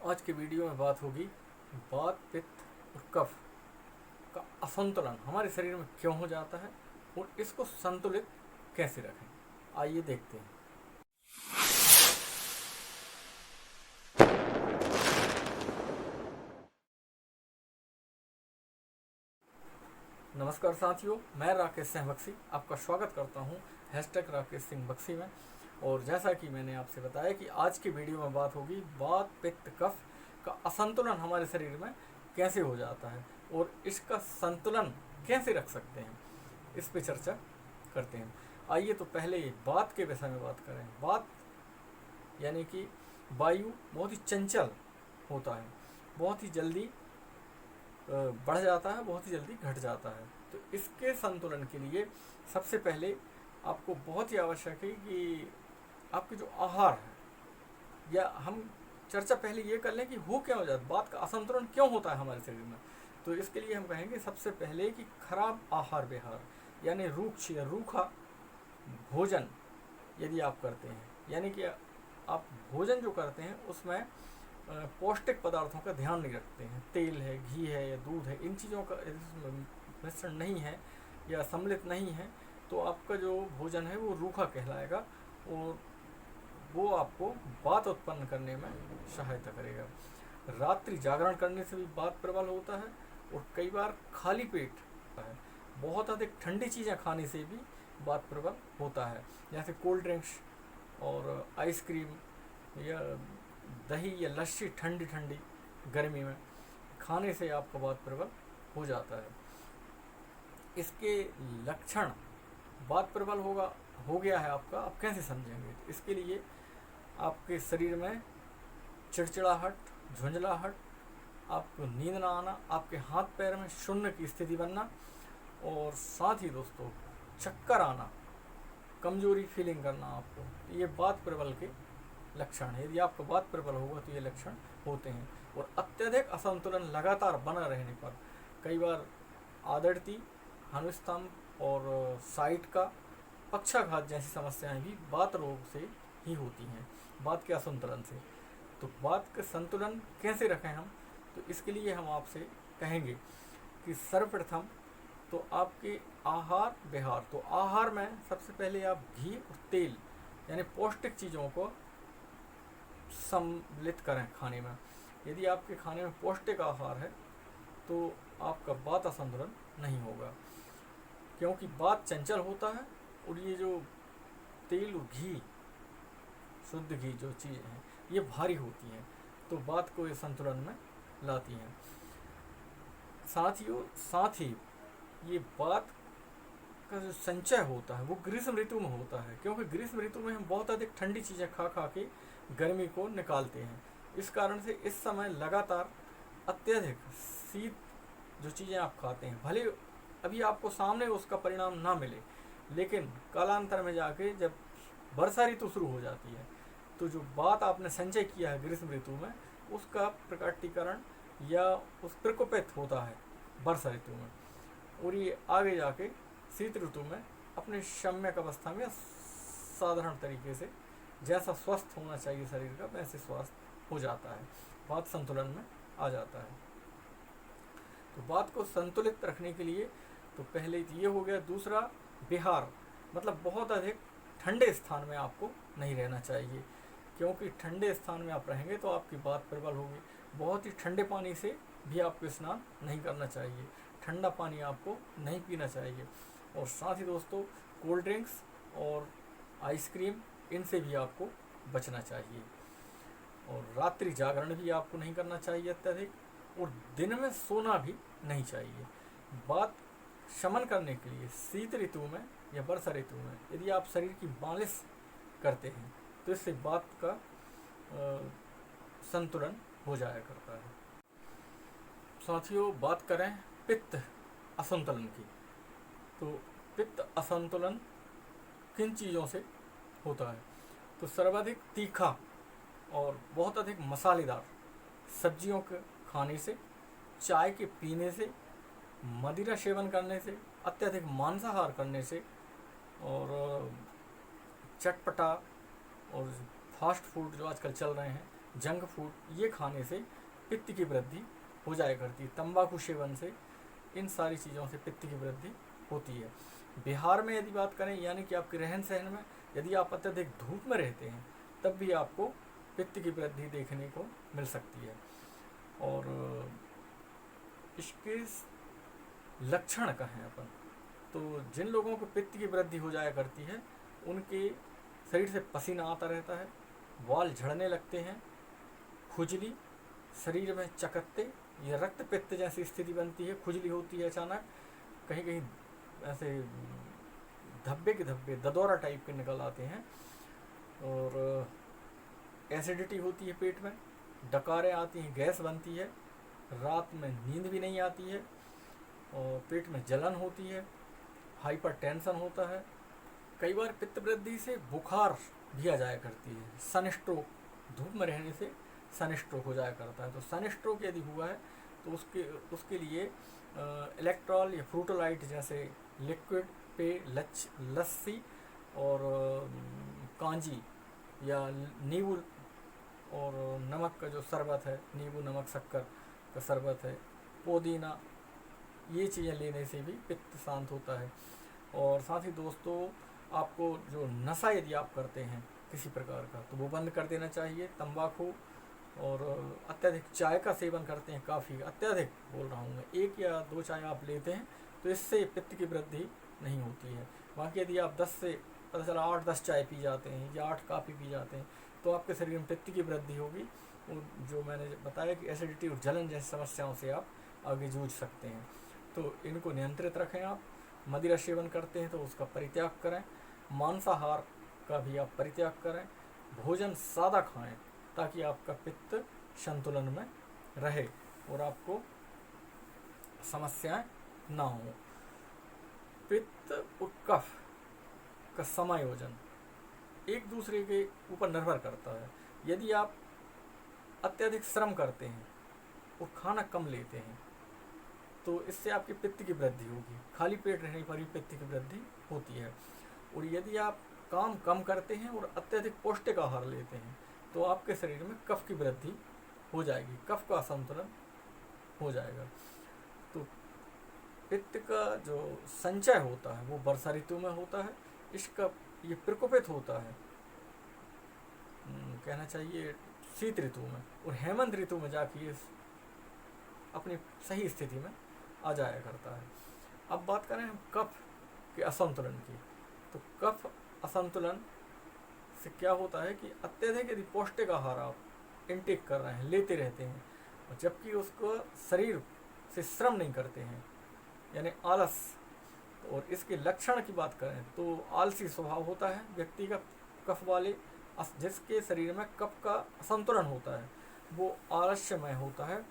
आज के वीडियो में बात होगी वात पित्त और कफ का असंतुलन हमारे शरीर में क्यों हो जाता है और इसको संतुलित कैसे रखें। आइए देखते हैं। नमस्कार साथियों, मैं राकेश सिंह बक्सी आपका स्वागत करता हूं #राकेश सिंह बक्सी में। और जैसा कि मैंने आपसे बताया कि आज की वीडियो में बात होगी वात पित्त कफ का असंतुलन हमारे शरीर में कैसे हो जाता है और इसका संतुलन कैसे रख सकते हैं, इस पे चर्चा करते हैं। आइए तो पहले वात के विषय में बात करें। वात यानी कि वायु बहुत ही चंचल होता है, बहुत ही जल्दी बढ़ जाता है, बहुत ही जल्दी घट जाता है। तो इसके संतुलन के लिए सबसे पहले आपको बहुत ही आवश्यक है कि आपके जो आहार है, या हम चर्चा पहले ये कर लें कि हो क्या हो जाता है, बात का असंतुलन क्यों होता है हमारे शरीर में। तो इसके लिए हम कहेंगे सबसे पहले कि खराब आहार विहार यानी रूक्ष या रूखा भोजन यदि आप करते हैं, यानी कि आप भोजन जो करते हैं उसमें पौष्टिक पदार्थों का ध्यान नहीं रखते हैं, तेल है, घी है या दूध है, इन चीज़ों का मिश्रण नहीं है या सम्मिलित नहीं है, तो आपका जो भोजन है वो रूखा कहलाएगा और वो आपको वात उत्पन्न करने में सहायता करेगा। रात्रि जागरण करने से भी वात प्रबल होता है और कई बार खाली पेट है, बहुत अधिक ठंडी चीज़ें खाने से भी वात प्रबल होता है, जैसे कोल्ड ड्रिंक्स और आइसक्रीम या दही या लस्सी ठंडी ठंडी गर्मी में खाने से आपका वात प्रबल हो जाता है। इसके लक्षण वात प्रबल हो गया है आपका, आप कैसे समझेंगे? इसके लिए आपके शरीर में चिड़चिड़ाहट, झुंझलाहट, आपको नींद ना आना, आपके हाथ पैर में शून्य की स्थिति बनना और साथ ही दोस्तों चक्कर आना, कमजोरी फीलिंग करना, आपको ये वात प्रबल के लक्षण है। यदि आपका वात प्रबल होगा तो ये लक्षण होते हैं। और अत्यधिक असंतुलन लगातार बना रहने पर कई बार आदर्ती, अनुस्तंभ और साइट का पक्षाघात जैसी समस्याएं भी वात रोग से ही होती हैं, वात के असंतुलन से। तो वात का संतुलन कैसे रखें हम, तो इसके लिए हम आपसे कहेंगे कि सर्वप्रथम तो आपके आहार विहार, तो आहार में सबसे पहले आप घी और तेल यानी पौष्टिक चीज़ों को सम्मिलित करें खाने में। यदि आपके खाने में पौष्टिक आहार है तो आपका वात असंतुलन नहीं होगा, क्योंकि वात चंचल होता है और ये जो तेल और घी, शुद्ध घी जो चीज़ें हैं ये भारी होती हैं, तो वात को ये संतुलन में लाती हैं। साथ ही ये वात का जो संचय होता है वो ग्रीष्म ऋतु में होता है, क्योंकि ग्रीष्म ऋतु में हम बहुत अधिक ठंडी चीज़ें खा खा के गर्मी को निकालते हैं। इस कारण से इस समय लगातार अत्यधिक शीत जो चीज़ें आप खाते हैं, भले अभी आपको सामने उसका परिणाम ना मिले, लेकिन कालांतर में जाके जब वर्षा ऋतु शुरू हो जाती है तो जो बात आपने संचय किया है ग्रीष्म ऋतु में, उसका प्रकटीकरण या उस प्रकोपित होता है वर्षा ऋतु में, और ये आगे जाके शीत ऋतु में अपने सम्यक अवस्था में साधारण तरीके से जैसा स्वस्थ होना चाहिए शरीर का वैसे स्वस्थ हो जाता है, वात संतुलन में आ जाता है। तो वात को संतुलित रखने के लिए तो पहले ये हो गया। दूसरा विहार, मतलब बहुत अधिक ठंडे स्थान में आपको नहीं रहना चाहिए, क्योंकि ठंडे स्थान में आप रहेंगे तो आपकी वात प्रबल होगी। बहुत ही ठंडे पानी से भी आपको स्नान नहीं करना चाहिए, ठंडा पानी आपको नहीं पीना चाहिए। और साथ ही दोस्तों कोल्ड ड्रिंक्स और आइसक्रीम, इनसे भी आपको बचना चाहिए। और रात्रि जागरण भी आपको नहीं करना चाहिए अत्यधिक, और दिन में सोना भी नहीं चाहिए। वात शमन करने के लिए शीत ऋतु में या वर्षा ऋतु में यदि आप शरीर की मालिश करते हैं तो इससे वात का संतुलन हो जाया करता है। साथियों, बात करें पित्त असंतुलन की, तो पित्त असंतुलन किन चीज़ों से होता है? तो सर्वाधिक तीखा और बहुत अधिक मसालेदार सब्जियों के खाने से, चाय के पीने से, मदिरा सेवन करने से, अत्यधिक मांसाहार करने से, और चटपटा और फास्ट फूड जो आजकल चल रहे हैं जंक फूड ये खाने से पित्त की वृद्धि हो जाया करती है। तंबाकू सेवन से, इन सारी चीज़ों से पित्त की वृद्धि होती है। बिहार में यदि बात करें, यानी कि आपके रहन सहन में यदि आप अत्यधिक धूप में रहते हैं तब भी आपको पित्त की वृद्धि देखने को मिल सकती है। और इसके लक्षण कहें अपन तो जिन लोगों को पित्त की वृद्धि हो जाया करती है उनके शरीर से पसीना आता रहता है, बाल झड़ने लगते हैं, खुजली, शरीर में चकत्ते या रक्त पित्त जैसी स्थिति बनती है, खुजली होती है अचानक, कहीं कहीं ऐसे धब्बे के धब्बे ददौरा टाइप के निकल आते हैं, और एसिडिटी होती है पेट में, डकारें आती हैं, गैस बनती है, रात में नींद भी नहीं आती है, और पेट में जलन होती है, हाइपर टेंशन होता है। कई बार पित्त वृद्धि से बुखार भी आ जाया करती है। सन स्ट्रोक, धूप में रहने से सन स्ट्रोक हो जाया करता है। तो सन स्ट्रोक यदि हुआ है तो उसके लिए इलेक्ट्रॉल या फ्रूटोलाइट जैसे लिक्विड पे लस्सी और कांजी या नींबू और नमक का जो शरबत है, नींबू नमक शक्कर का शरबत है, पुदीना, ये चीज़ें लेने से भी पित्त शांत होता है। और साथ ही दोस्तों, आपको जो नशा यदि आप करते हैं किसी प्रकार का तो वो बंद कर देना चाहिए। तंबाकू और अत्यधिक चाय का सेवन करते हैं, काफ़ी अत्यधिक बोल रहा हूँ मैं, 1 या 2 चाय आप लेते हैं तो इससे पित्त की वृद्धि नहीं होती है। बाकी यदि आप 10 से पता चला 8-10 चाय पी जाते हैं या 8 कॉफ़ी पी जाते हैं तो आपके शरीर में पित्त की वृद्धि होगी, और जो मैंने बताया कि एसिडिटी और जलन जैसी समस्याओं से आप आगे जूझ सकते हैं। तो इनको नियंत्रित रखें। आप मदिरा सेवन करते हैं तो उसका परित्याग करें, मांसाहार का भी आप परित्याग करें, भोजन सादा खाएं ताकि आपका पित्त संतुलन में रहे और आपको समस्याएं ना हो। पित्त और कफ का समायोजन एक दूसरे के ऊपर निर्भर करता है। यदि आप अत्यधिक श्रम करते हैं और खाना कम लेते हैं तो इससे आपकी पित्त की वृद्धि होगी। खाली पेट रहने पर भी पित्त की वृद्धि होती है। और यदि आप काम कम करते हैं और अत्यधिक पौष्टिक आहार लेते हैं तो आपके शरीर में कफ की वृद्धि हो जाएगी, कफ का असंतुलन हो जाएगा। तो पित्त का जो संचय होता है वो वर्षा ऋतु में होता है। इसका ये प्रकोपित होता है कहना चाहिए शीत ऋतु में, और हेमंत ऋतु में जाके ये अपनी सही स्थिति में आ जाया करता है। अब बात करें हम कफ के असंतुलन की, तो कफ असंतुलन से क्या होता है कि अत्यधिक यदि पौष्टिक आहार आप इनटेक कर रहे हैं, लेते रहते हैं, और जबकि उसको शरीर से श्रम नहीं करते हैं, यानी आलस, और इसके लक्षण की बात करें तो आलसी स्वभाव होता है व्यक्ति का, कफ वाले जिसके शरीर में कफ का असंतुलन होता है वो आलस्यमय होता है,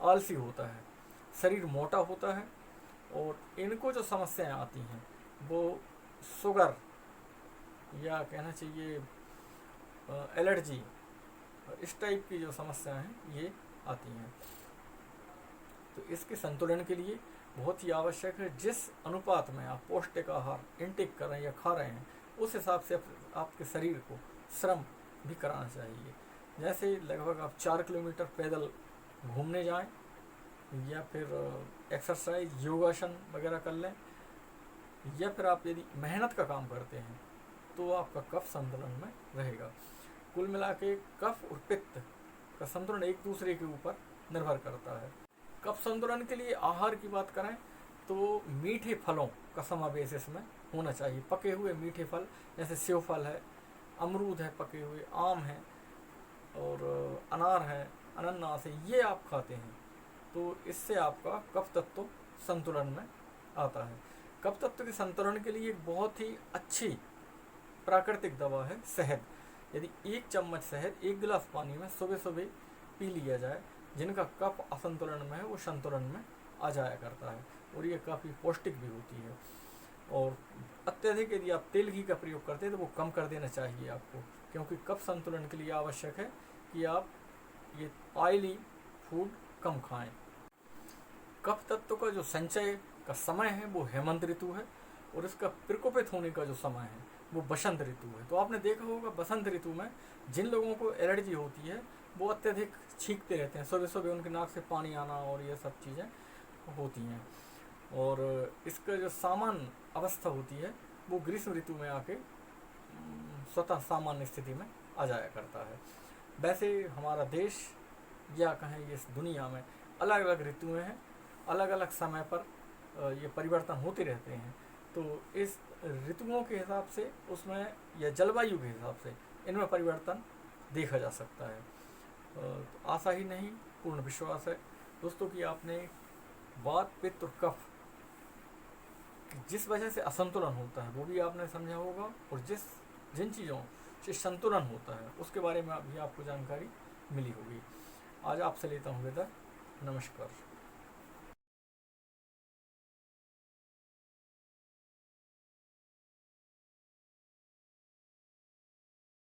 आलसी होता है, शरीर मोटा होता है, और इनको जो समस्याएं आती हैं वो शुगर या कहना चाहिए एलर्जी, इस टाइप की जो समस्याएं हैं ये आती हैं। तो इसके संतुलन के लिए बहुत ही आवश्यक है जिस अनुपात में आप पौष्टिक आहार इनटेक कर रहे हैं या खा रहे हैं उस हिसाब से आपके शरीर को श्रम भी कराना चाहिए। जैसे लगभग आप 4 किलोमीटर पैदल घूमने जाएं या फिर एक्सरसाइज योगासन वगैरह कर लें, या फिर आप यदि मेहनत का काम करते हैं तो आपका कफ संतुलन में रहेगा। कुल मिला के कफ और पित्त का संतुलन एक दूसरे के ऊपर निर्भर करता है। कफ संतुलन के लिए आहार की बात करें तो मीठे फलों का समावेश इसमें होना चाहिए। पके हुए मीठे फल जैसे सेव फल है, अमरूद है, पके हुए आम है, और अनार है, अनानास है, ये आप खाते हैं तो इससे आपका कफ तत्व संतुलन में आता है। कफ तत्व के संतुलन के लिए एक बहुत ही अच्छी प्राकृतिक दवा है शहद। यदि 1 चम्मच शहद 1 गिलास पानी में सुबह सुबह पी लिया जाए, जिनका कफ असंतुलन में है वो संतुलन में आ जाया करता है, और ये काफ़ी पौष्टिक भी होती है। और अत्यधिक यदि आप तेल घी का प्रयोग करते हैं तो वो कम कर देना चाहिए आपको, क्योंकि कफ संतुलन के लिए आवश्यक है कि आप ये ऑयली फूड कम खाएं। कफ तत्व का जो संचय का समय है वो हेमंत ऋतु है, और इसका प्रकोपित होने का जो समय है वो बसंत ऋतु है। तो आपने देखा होगा बसंत ऋतु में जिन लोगों को एलर्जी होती है वो अत्यधिक छींकते रहते हैं, सुबह सुबह उनके नाक से पानी आना और ये सब चीज़ें होती हैं। और इसका जो सामान्य अवस्था होती है वो ग्रीष्म ऋतु में आके स्वतः सामान्य स्थिति में आ जाया करता है। वैसे हमारा देश या कहें इस दुनिया में अलग अलग ऋतुएं हैं, अलग अलग समय पर ये परिवर्तन होते रहते हैं। तो इस ऋतुओं के हिसाब से उसमें या जलवायु के हिसाब से इनमें परिवर्तन देखा जा सकता है। तो आशा ही नहीं पूर्ण विश्वास है दोस्तों कि आपने वात पित्त और कफ जिस वजह से असंतुलन होता है वो भी आपने समझा होगा, और जिन चीज़ों से संतुलन होता है उसके बारे में भी आपको जानकारी मिली होगी। आज आपसे लेता हूँ विदा, नमस्कार।